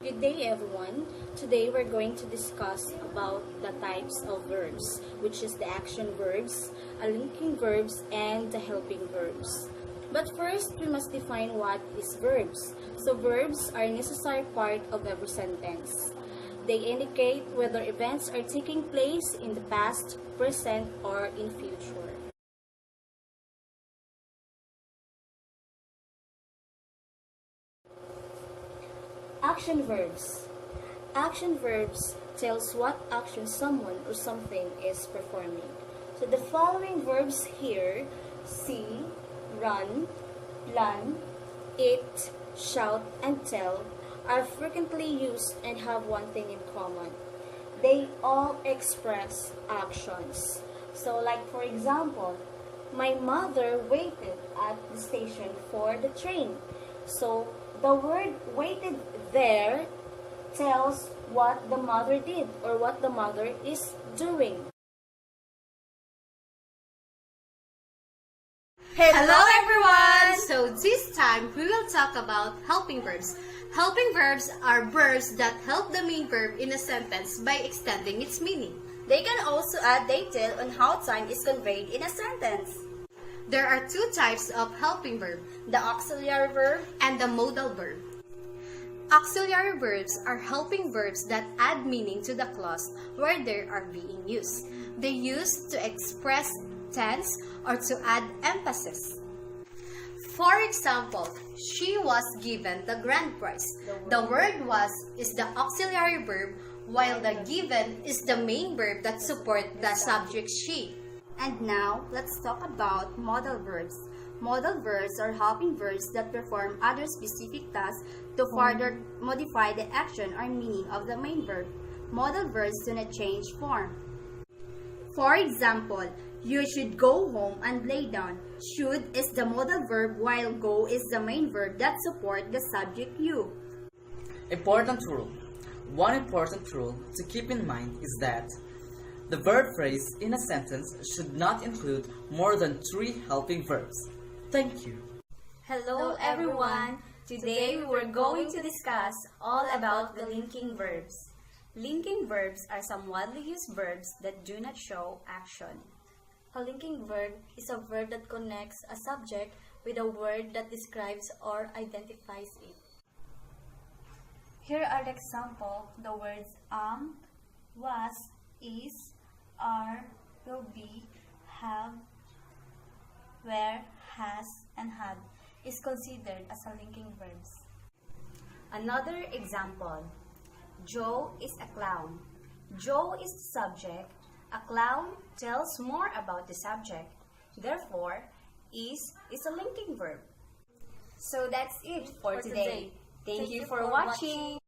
Good day everyone. Today we're going to discuss about the types of verbs, which is the action verbs, linking verbs, and the helping verbs. But first, we must define what is verbs. So verbs are a necessary part of every sentence. They indicate whether events are taking place in the past, present, or in future. Action verbs. Action verbs tells what action someone or something is performing. So the following verbs here, see, run, plan, eat, shout, and tell, are frequently used and have one thing in common. They all express actions. So like for example, my mother waited at the station for the train. So the word waited there tells what the mother did or what the mother is doing. Hello everyone! So this time we will talk about helping verbs. Helping verbs are verbs that help the main verb in a sentence by extending its meaning. They can also add detail on how time is conveyed in a sentence. There are two types of helping verb, The auxiliary verb and the modal verb. Auxiliary verbs are helping verbs that add meaning to the clause where they are being used. They used to express tense or to add emphasis. For example, she was given the grand prize. The word was is the auxiliary verb, while the given is the main verb that supports the subject she. And now, let's talk about modal verbs. Modal verbs are helping verbs that perform other specific tasks to further modify the action or meaning of the main verb. Modal verbs do not change form. For example, you should go home and lay down. Should is the modal verb while go is the main verb that supports the subject you. Important rule. One important rule to keep in mind is that the verb phrase in a sentence should not include more than 3 helping verbs. Thank you. Hello everyone! Today we're going to discuss all about the linking verbs. Linking verbs are some widely used verbs that do not show action. A linking verb is a verb that connects a subject with a word that describes or identifies it. Here are the examples: the words was, is, are, will be, have, were, has, and had is considered as a linking verbs. Another example: Joe is a clown. Joe is the subject. A clown tells more about the subject. Therefore, is a linking verb. So that's it for today. Thank you for watching.